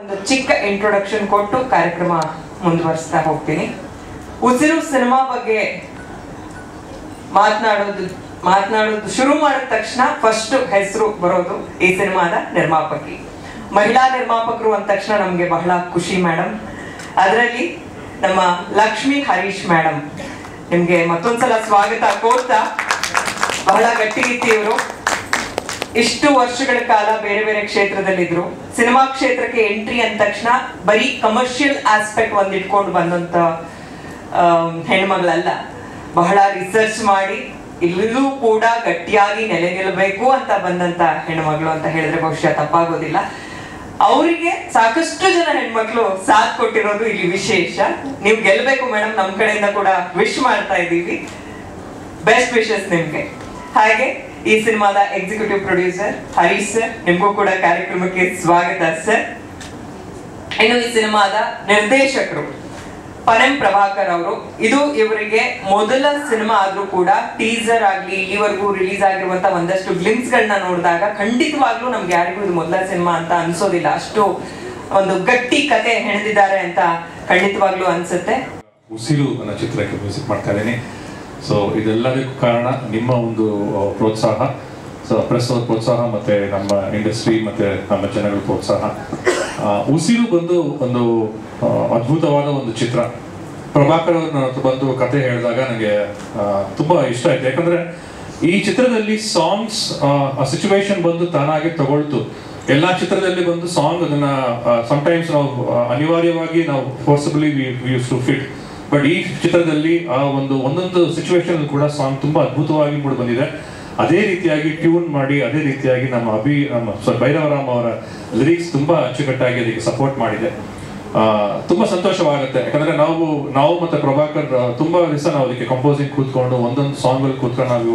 ಒಂದು ಚಿಕ್ಕ ಇಂಟ್ರೊಡಕ್ಷನ್ ಕೊಟ್ಟು ಕಾರ್ಯಕ್ರಮ ಮುಂದುವರಿಸ್ತಾ ಹೋಗ್ತೀನಿ. ಉಸಿರು ಸಿನಿಮಾ ಬಗ್ಗೆ ಮಾತನಾಡೋದು ಶುರು ಮಾಡಿದ ತಕ್ಷಣ ಫಸ್ಟ್ ಹೆಸರು ಬರೋದು ಈ ಸಿನಿಮಾದ ನಿರ್ಮಾಪಕಿ. ಮಹಿಳಾ ನಿರ್ಮಾಪಕರು ಅಂದ ತಕ್ಷಣ ನಮ್ಗೆ ಬಹಳ ಖುಷಿ ಮೇಡಮ್. ಅದರಲ್ಲಿ ನಮ್ಮ ಲಕ್ಷ್ಮಿ ಹರೀಶ್ ಮೇಡಮ್, ನಿಮ್ಗೆ ಮತ್ತೊಂದ್ಸಲ ಸ್ವಾಗತ ಕೋರ್ತಾ. ಬಹಳ ಗಟ್ಟಿಗಿತ್ತಿ ಇವರು. ಇಷ್ಟು ವರ್ಷಗಳ ಕಾಲ ಬೇರೆ ಬೇರೆ ಕ್ಷೇತ್ರದಲ್ಲಿದ್ರು. ಸಿನಿಮಾ ಕ್ಷೇತ್ರಕ್ಕೆ ಎಂಟ್ರಿ ಅಂದ ತಕ್ಷಣ ಬರೀ ಕಮರ್ಷಿಯಲ್ ಆಸ್ಪೆಕ್ಟ್ ಒಂದ್ ಇಟ್ಕೊಂಡು ಬಂದಂತ ಹೆಣ್ಮಗಳಲ್ಲ, ಬಹಳ ರಿಸರ್ಚ್ ಮಾಡಿ ಇಲ್ಲೂ ಕೂಡ ಗಟ್ಟಿಯಾಗಿ ನೆಲೆಗೆಲ್ಲಬೇಕು ಅಂತ ಬಂದಂತ ಹೆಣ್ಮಗಳು ಅಂತ ಹೇಳಿದ್ರೆ ಬಹುಶಃ ತಪ್ಪಾಗೋದಿಲ್ಲ. ಅವರಿಗೆ ಸಾಕಷ್ಟು ಜನ ಹೆಣ್ಮಕ್ಳು ಸಾಥ್ ಕೊಟ್ಟಿರೋದು ಇಲ್ಲಿ ವಿಶೇಷ. ನೀವು ಗೆಲ್ಬೇಕು ಮೇಡಮ್, ನಮ್ ಕಡೆಯಿಂದ ಕೂಡ ವಿಶ್ ಮಾಡ್ತಾ ಇದ್ದೀವಿ. ಬೆಸ್ಟ್ ವಿಶಸ್ ನಿಮ್ಗೆ. ಹಾಗೆ ಈ ಸಿನಿಮಾದ ಎಕ್ಸಿಕ್ಯೂಟಿವ್ ಪ್ರೊಡ್ಯೂಸರ್ ಹರೀಶ್ ಸರ್, ನಿಮ್ಗೂ ಕೂಡ ಕಾರ್ಯಕ್ರಮಕ್ಕೆ ಸ್ವಾಗತ ಸರ್. ಇನ್ನು ಈ ಸಿನಿಮಾದ ನಿರ್ದೇಶಕರು ಪನೆಂ ಪ್ರಭಾಕರ್ ಅವರು. ಇದು ಇವರಿಗೆ ಮೊದಲ ಸಿನಿಮಾ ಆದ್ರೂ ಕೂಡ ಟೀಸರ್ ಆಗ್ಲಿ ಇಲ್ಲಿವರೆಗೂ ರಿಲೀಸ್ ಆಗಿರುವಂತ ಒಂದಷ್ಟು ಗ್ಲಿಮ್ಸ್ ಗಳನ್ನ ನೋಡಿದಾಗ ಖಂಡಿತವಾಗ್ಲೂ ನಮ್ಗೆ ಯಾರಿಗೂ ಇದು ಮೊದಲ ಸಿನಿಮಾ ಅಂತ ಅನ್ಸೋದಿಲ್ಲ. ಅಷ್ಟು ಒಂದು ಗಟ್ಟಿ ಕತೆ ಹೆಣೆದಿದ್ದಾರೆ ಅಂತ ಖಂಡಿತವಾಗ್ಲೂ ಅನ್ಸುತ್ತೆ. ಉಸಿರು ಅನ್ನೋ ಚಿತ್ರಕ್ಕೆ ಮ್ಯೂಸಿಕ್ ಮಾಡ್ತಾ ಇದ್ದೀನಿ. ಸೊ ಇದೆಲ್ಲದಕ್ಕೂ ಕಾರಣ ನಿಮ್ಮ ಒಂದು ಪ್ರೋತ್ಸಾಹ, ಸೊ ಪ್ರೆಸ್ ಅವ್ರ ಪ್ರೋತ್ಸಾಹ ಮತ್ತೆ ನಮ್ಮ ಇಂಡಸ್ಟ್ರಿ ಮತ್ತೆ ನಮ್ಮ ಜನಗಳ ಪ್ರೋತ್ಸಾಹ. ಉಸಿರು ಬಂದು ಒಂದು ಅದ್ಭುತವಾದ ಒಂದು ಚಿತ್ರ. ಪ್ರಭಾಕರ್ ಅವ್ರನ್ನ ಬಂದು ಕತೆ ಹೇಳಿದಾಗ ನನಗೆ ತುಂಬಾ ಇಷ್ಟ ಆಯ್ತು. ಯಾಕಂದ್ರೆ ಈ ಚಿತ್ರದಲ್ಲಿ ಸಾಂಗ್ಸ್ ಸಿಚುವೇಶನ್ ಬಂದು ತಾನಾಗಿ ತಗೊಳ್ತು. ಎಲ್ಲಾ ಚಿತ್ರದಲ್ಲಿ ಬಂದು ಸಾಂಗ್ ಅದನ್ನ ಸಮಟೈಮ್ಸ್ ನಾವು ಅನಿವಾರ್ಯವಾಗಿ ನಾವು forcibly use to fit. But ಈ ಚಿತ್ರದಲ್ಲಿ ಆ ಒಂದೊಂದು ಸಿಚುವೇಶನ್ ಕೂಡ ಸಾಂಗ್ ತುಂಬಾ ಅದ್ಭುತವಾಗಿ ಮೂಡಿ ಬಂದಿದೆ. ಅದೇ ರೀತಿಯಾಗಿ ಟ್ಯೂನ್ ಮಾಡಿ ಅದೇ ರೀತಿಯಾಗಿ ನಮ್ಮ ಭೈರವರಾಮ್ ಅವರ ಲಿರಿಕ್ಸ್ ತುಂಬಾ ಅಚ್ಚುಕಟ್ಟಾಗಿ ಅದಕ್ಕೆ ಸಪೋರ್ಟ್ ಮಾಡಿದೆ. ತುಂಬಾ ಸಂತೋಷವಾಗುತ್ತೆ. ಯಾಕಂದ್ರೆ ನಾವು ಮತ್ತೆ ಪ್ರಭಾಕರ್ ತುಂಬಾ ದಿವಸ ನಾವು ಅದಕ್ಕೆ ಕಂಪೋಸಿಂಗ್ ಕೂತ್ಕೊಂಡು ಒಂದೊಂದು ಸಾಂಗ್ ಅಲ್ಲಿ ಕೂತ್ಕೊಂಡು ನಾವು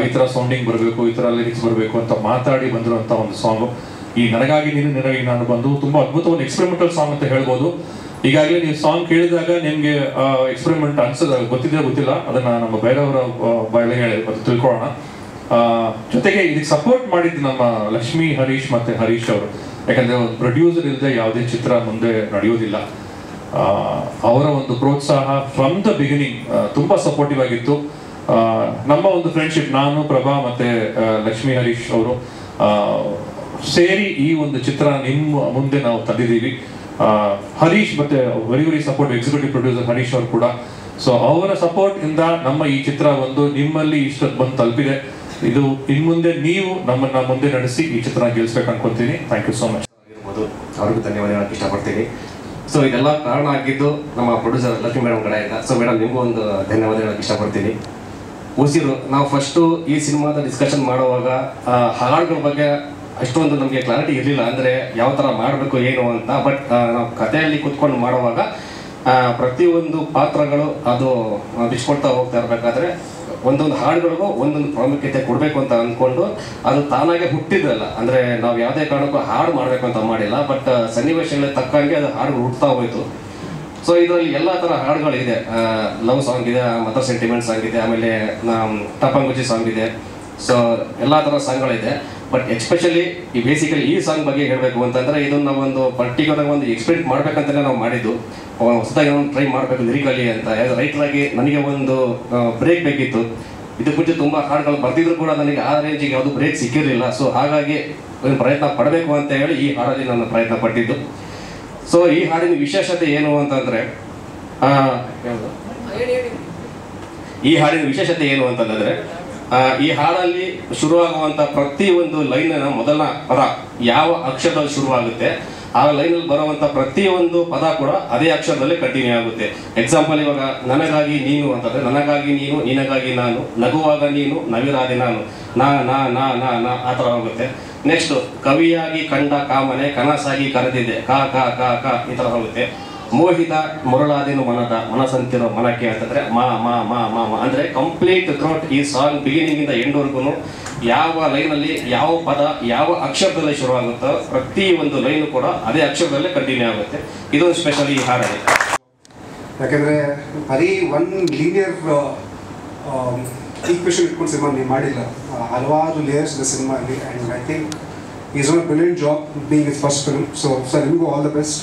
ಈ ತರ ಸೌಂಡಿಂಗ್ ಬರಬೇಕು, ಈ ತರ ಲಿರಿಕ್ಸ್ ಬರಬೇಕು ಅಂತ ಮಾತಾಡಿ ಬಂದಿರುವಂತ ಒಂದು ಸಾಂಗ್ ಈ ನನಗಾಗಿ ನೀನು ನಿನಗಾಗಿ ನಾನು ಬಂದು ತುಂಬಾ ಅದ್ಭುತ ಒಂದು ಎಕ್ಸ್ಪೆರಿಮೆಂಟಲ್ ಸಾಂಗ್ ಅಂತ ಹೇಳ್ಬೋದು. ಈಗಾಗಲೇ ನೀವು ಸಾಂಗ್ ಕೇಳಿದಾಗ ನಿಮ್ಗೆ ಎಕ್ಸ್ಪೆರಿಮೆಂಟ್ ಅನ್ಸೋದ ಗೊತ್ತಿಲ್ಲ, ಅದನ್ನ ನಮ್ಮ ಬೇರೆಯವರ ಬಾಯಲ್ಲಿ ಹೇಳಿ ತಿಳ್ಕೊಳ್ಳೋಣ. ಜೊತೆಗೆ ಇದಕ್ಕೆ ಸಪೋರ್ಟ್ ಮಾಡಿದ್ದು ನಮ್ಮ ಲಕ್ಷ್ಮಿ ಹರೀಶ್ ಮತ್ತೆ ಹರೀಶ್ ಅವರು. ಯಾಕಂದ್ರೆ ಒಂದು ಪ್ರೊಡ್ಯೂಸರ್ ಇಲ್ಲದೆ ಯಾವುದೇ ಚಿತ್ರ ಮುಂದೆ ನಡೆಯೋದಿಲ್ಲ. ಅವರ ಒಂದು ಪ್ರೋತ್ಸಾಹ ಫ್ರಮ್ ದ ಬಿಗಿನಿಂಗ್ ತುಂಬಾ ಸಪೋರ್ಟಿವ್ ಆಗಿತ್ತು. ನಮ್ಮ ಒಂದು ಫ್ರೆಂಡ್ಶಿಪ್, ನಾನು ಪ್ರಭಾ ಮತ್ತೆ ಲಕ್ಷ್ಮಿ ಹರೀಶ್ ಅವರು ಸೇರಿ ಈ ಒಂದು ಚಿತ್ರ ನಿಮ್ಮ ಮುಂದೆ ನಾವು ತಂದಿದ್ದೀವಿ. ಹರೀಶ್ ಮತ್ತೆ very support executive producer Harish ಅವರು ಕೂಡ. ಸೊ ಅವರ ಸಪೋರ್ಟ್ ಇಂದ ನಮ್ಮ ಈ ಚಿತ್ರ ಒಂದು ನಿಮ್ಮಲ್ಲಿ ಇಷ್ಟೊತ್ತು ಬಂದು ತಲುಪಿದೆ. ಇದು ಇನ್ ಮುಂದೆ ನೀವು ನಮ್ಮನ್ನ ಮುಂದೆ ನಡೆಸಿ ಈ ಚಿತ್ರ ಗೆಲ್ಸ್ಬೇಕು ಅನ್ಕೊಂತೀನಿ. Thank you so much. ಅವ್ರಿಗೂ ಧನ್ಯವಾದ ಹೇಳಕ್ಕೆ ಇಷ್ಟಪಡ್ತೀನಿ. ಸೊ ಇದೆಲ್ಲ ಕಾರಣ ಆಗಿದ್ದು ನಮ್ಮ ಪ್ರೊಡ್ಯೂಸರ್ ಲಕ್ಷ್ಮಿ ಮೇಡಮ್ ಕಡೆಯಿಂದ. ಸೊ ಮೇಡಮ್ ನಿಮಗೂ ಒಂದು ಧನ್ಯವಾದ ಹೇಳಕ್ಕೆ ಇಷ್ಟಪಡ್ತೀನಿ. ಉಸಿರು ನಾವು ಫಸ್ಟು ಈ ಸಿನಿಮಾದ ಡಿಸ್ಕಷನ್ ಮಾಡುವಾಗ ಹಾಡುಗಳ ಬಗ್ಗೆ ಅಷ್ಟೊಂದು ನಮಗೆ ಕ್ಲಾರಿಟಿ ಇರಲಿಲ್ಲ, ಅಂದರೆ ಯಾವ ಥರ ಮಾಡಬೇಕು ಏನು ಅಂತ. ಬಟ್ ನಾವು ಕಥೆಯಲ್ಲಿ ಕೂತ್ಕೊಂಡು ಮಾಡುವಾಗ ಪ್ರತಿಯೊಂದು ಪಾತ್ರಗಳು ಅದು ಬಿಚ್ಕೊಳ್ತಾ ಹೋಗ್ತಾ ಇರಬೇಕಾದ್ರೆ ಒಂದೊಂದು ಹಾಡುಗಳಿಗೂ ಒಂದೊಂದು ಪ್ರಾಮುಖ್ಯತೆ ಕೊಡಬೇಕು ಅಂತ ಅಂದ್ಕೊಂಡು ಅದು ತಾನಾಗೆ ಹುಟ್ಟಿದ್ರಲ್ಲ. ಅಂದರೆ ನಾವು ಯಾವುದೇ ಕಾರಣಕ್ಕೂ ಹಾಡು ಮಾಡಬೇಕು ಅಂತ ಮಾಡಿಲ್ಲ, ಬಟ್ ಸನ್ನಿವೇಶಗಳಿಗೆ ತಕ್ಕಂಗೆ ಅದು ಹಾಡುಗಳು ಹುಡ್ತಾ ಹೋಯಿತು. ಸೊ ಇದರಲ್ಲಿ ಎಲ್ಲ ಥರ ಹಾಡುಗಳಿದೆ. ಲವ್ ಸಾಂಗ್ ಇದೆ, ಮದರ್ ಸೆಂಟಿಮೆಂಟ್ ಸಾಂಗ್ ಇದೆ, ಆಮೇಲೆ ಟಪಂಗುಚಿ ಸಾಂಗ್ ಇದೆ. ಸೊ ಎಲ್ಲ ಥರ ಸಾಂಗ್ಗಳಿದೆ. ಬಟ್ ಎಸ್ಪೆಷಲಿ ಬೇಸಿಕಲಿ ಈ ಸಾಂಗ್ ಬಗ್ಗೆ ಹೇಳಬೇಕು ಅಂತಂದರೆ ಇದನ್ನು ನಾವು ಒಂದು ಪರ್ಟಿಕ್ಯುಲರ್ ಒಂದು ಎಕ್ಸ್ಪೆರಿಮೆಂಟ್ ಮಾಡ್ಬೇಕಂತಲೇ ನಾವು ಮಾಡಿದ್ದು. ಹೊಸದಾಗಿ ಒಂದು ಟ್ರೈ ಮಾಡಬೇಕು ಲಿರಿಕಲಿ ಅಂತ. ರೈಟರ್ ಆಗಿ ನನಗೆ ಒಂದು ಬ್ರೇಕ್ ಬೇಕಿತ್ತು. ಇದಕ್ಕೆ ಮುಂಚೆ ತುಂಬ ಹಾಡುಗಳು ಬರ್ತಿದ್ರು ಕೂಡ ನನಗೆ ಆ ರೇಂಜಿಗೆ ಯಾವುದು ಬ್ರೇಕ್ ಸಿಕ್ಕಿರಲಿಲ್ಲ. ಸೊ ಹಾಗಾಗಿ ಒಂದು ಪ್ರಯತ್ನ ಪಡಬೇಕು ಅಂತ ಹೇಳಿ ಈ ಹಾಡಲ್ಲಿ ನಾನು ಪ್ರಯತ್ನ ಪಟ್ಟಿದ್ದು. ಸೊ ಈ ಹಾಡಿನ ವಿಶೇಷತೆ ಏನು ಅಂತಂದರೆ ಈ ಹಾಡಲ್ಲಿ ಶುರುವಾಗುವಂಥ ಪ್ರತಿಯೊಂದು ಲೈನಿನ ಮೊದಲ ಪದ ಯಾವ ಅಕ್ಷರದಲ್ಲಿ ಶುರುವಾಗುತ್ತೆ ಆ ಲೈನಲ್ಲಿ ಬರುವಂಥ ಪ್ರತಿಯೊಂದು ಪದ ಕೂಡ ಅದೇ ಅಕ್ಷರದಲ್ಲೇ ಕಂಟಿನ್ಯೂ ಆಗುತ್ತೆ. ಎಕ್ಸಾಂಪಲ್ ಇವಾಗ ನನಗಾಗಿ ನೀನು ಅಂತಂದರೆ ನನಗಾಗಿ ನೀನು, ನಿನಗಾಗಿ ನಾನು, ನಗುವಾಗ ನೀನು, ನವಿರಾದೆ ನಾನು, ನಾ ನಾ ನಾ ನಾ ನಾ ಆ ಥರ ಹೋಗುತ್ತೆ. ನೆಕ್ಸ್ಟು ಕವಿಯಾಗಿ ಕಂಡ ಕಾಮನೆ ಕನಸಾಗಿ ಕರೆದಿದೆ, ಕಾ ಕಾ ಕಾ ಕಾ ಈ ಥರ ಹೋಗುತ್ತೆ. ಮೋಹಿತ ಮುರಳಾದೇನು ಮನಸ್ಸಂತಿರೋ ಮನಕ್ಕೆ ಅಂತಂದರೆ ಮಾ ಮಾ ಮಾ ಮಾ ಮಾ ಅಂದರೆ ಕಂಪ್ಲೀಟ್ ಥ್ರೋಟ್ ಈ ಸಾಂಗ್ ಬಿಗಿನಿಂಗಿಂದ ಎಂಡ್ವರೆಗೂ ಯಾವ ಲೈನಲ್ಲಿ ಯಾವ ಪದ ಯಾವ ಅಕ್ಷರದಲ್ಲೇ ಶುರುವಾಗುತ್ತೋ ಪ್ರತಿಯೊಂದು ಲೈನು ಕೂಡ ಅದೇ ಅಕ್ಷರದಲ್ಲೇ ಕಂಟಿನ್ಯೂ ಆಗುತ್ತೆ. ಇದೊಂದು ಸ್ಪೆಷಲ್ ಈ ಹಾಡಲ್ಲಿ. ಯಾಕೆಂದರೆ ಬರೀ ಒನ್ ಲೀನಿಯರ್ ಈಕ್ವೇಷನ್ ಇಟ್ಕೊಂಡು ಸಿನಿಮಾ ನೀವು ಮಾಡಿಲ್ಲ, ಹಲವಾರು ಲೇಯರ್ಸ್ ಇದೆ ಸಿನಿಮಾಲಿ. And I think is done a brilliant job being is first film. So sir ನಿಮಗೂ all the best.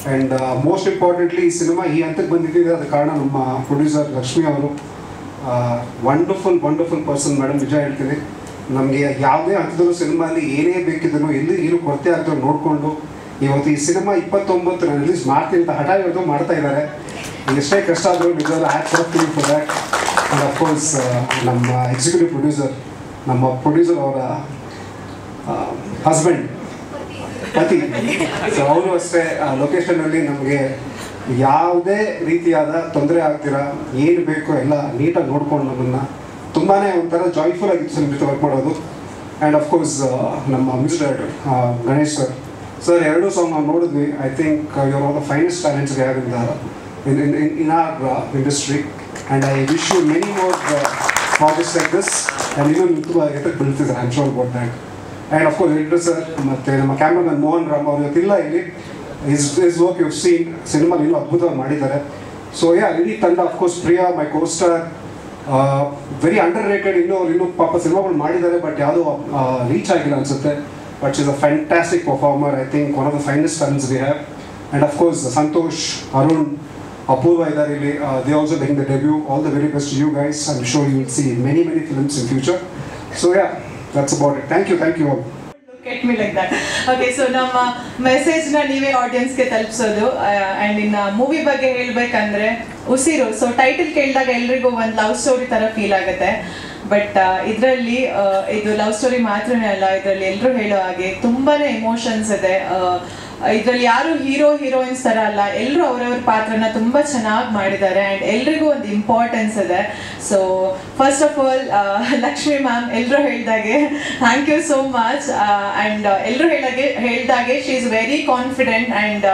And most importantly ಈ ಸಿನಿಮಾ ಈ ಹಂತಕ್ಕೆ ಬಂದಿದ್ದಿದೆ ಅದ ಕಾರಣ ನಮ್ಮ ಪ್ರೊಡ್ಯೂಸರ್ ಲಕ್ಷ್ಮಿ ಅವರು ವಂಡರ್ಫುಲ್ ಪರ್ಸನ್ ಮೇಡಮ್. ನಿಜ ಹೇಳ್ತೀನಿ, ನಮಗೆ ಯಾವುದೇ ಹಂತದಲ್ಲೂ ಸಿನಿಮಾಲಿ ಏನೇ ಬೇಕಿದ್ರು ಎಲ್ಲಿ ಏನು ಕೊರತೆ ಆಗ್ತೋ ನೋಡಿಕೊಂಡು ಇವತ್ತು ಈ ಸಿನಿಮಾ 29 ರಿಲೀಸ್ ಮಾಡ್ತೀನಿ ಅಂತ ಹಠ ಹಿಡಿದು ಮಾಡ್ತಾ ಇದ್ದಾರೆ. ಎಷ್ಟೇ ಕಷ್ಟ ಆದರೂ ನಿಜವಾದ hats off to for that. And of course ನಮ್ಮ ಎಕ್ಸಿಕ್ಯೂಟಿವ್ ಪ್ರೊಡ್ಯೂಸರ್ ಅವರ ಹಸ್ಬೆಂಡ್ ಪತಿ, ಸೊ ಅವರು ಅಷ್ಟೇ ಲೊಕೇಶನಲ್ಲಿ ನಮಗೆ ಯಾವುದೇ ರೀತಿಯಾದ ತೊಂದರೆ ಆಗ್ತೀರಾ ಏನು ಬೇಕೋ ಎಲ್ಲ ನೀಟಾಗಿ ನೋಡ್ಕೊಂಡು ನಮ್ಮನ್ನು ತುಂಬಾ ಒಂಥರ ಜಾಯ್ಫುಲ್ ಆಗಿತ್ತು ಸರ್ ಜೊತೆ ವರ್ಕ್ ಮಾಡೋದು. ಆ್ಯಂಡ್ ಅಫ್ಕೋರ್ಸ್ ನಮ್ಮ music director Ganesh sir 2 song ನಾವು ನೋಡಿದ್ವಿ. I think your all the finest talents we have in our industry, and I wish you many more projects like this, and even ತುಂಬ ಎತ್ತಕ್ಕೆ ಬೀಳ್ತಿದ್ದಾರೆ, I am sure about that. And of course editor sir ಮತ್ತು ನಮ್ಮ cameraman Mohan Ram ಅವರು ಇವತ್ತಿಲ್ಲ ಇಲ್ಲಿ. Is work you seen cinema ಇನ್ನೂ ಅದ್ಭುತವಾಗಿ ಮಾಡಿದ್ದಾರೆ. ಸೊ ಇಡೀ ತಂಡ of course Priya my costar very underrated. ಇನ್ನೂ ಪಾಪ ಸಿನಿಮಾಗಳು ಮಾಡಿದ್ದಾರೆ ಬಟ್ ಯಾವುದೋ ರೀಚ್ ಆಗಿಲ್ಲ ಅನಿಸುತ್ತೆ. But she is a fantastic performer. I think one of the finest times we have. And of course Santosh, Arun, Apurva ಇದ್ದಾರೆ ಇಲ್ಲಿ. They also doing the debut. All the very best to you guys. I'm sure you will see many films in future. So yeah, that's about it. Thank you all. Look at me like that. Okay, so ನಮ್ಮ message ನ ನೀವೇ audience ಗೆ ತಲುಪಿಸೋದು. And ಇನ್ನ movie ಬಗ್ಗೆ ಹೇಳ್ಬೇಕಂದ್ರೆ ಉಸಿರು. So title ಕೇಳಿದಾಗ ಎಲ್ರಿಗೂ ಒಂದು ಲವ್ ಸ್ಟೋರಿ ತರ ಫೀಲ್ ಆಗುತ್ತೆ. ಬಟ್ ಇದರಲ್ಲಿ ಇದು ಲವ್ ಸ್ಟೋರಿ ಮಾತ್ರನೇ ಅಲ್ಲ, ಇದರಲ್ಲಿ ಎಲ್ಲರೂ ಹೇಳೋ ಹಾಗೆ ತುಂಬಾನೇ ಎಮೋಷನ್ಸ್ ಇದೆ. ಇದರಲ್ಲಿ ಯಾರು ಹೀರೋಯಿನ್ಸ್ ತರ ಅಲ್ಲ, ಎಲ್ಲರೂ ಅವರವ್ರ ಪಾತ್ರನ ತುಂಬಾ ಚೆನ್ನಾಗಿ ಮಾಡಿದ್ದಾರೆ. ಆ್ಯಂಡ್ ಎಲ್ರಿಗೂ ಒಂದು ಇಂಪಾರ್ಟೆನ್ಸ್ ಇದೆ. So first of all Lakshmi ma'am ಎಲ್ಲರೂ ಹೇಳ್ದಾಗೆ thank you so much. And ಎಲ್ಲರೂ ಹೇಳ್ದಾಗೆ she is very confident and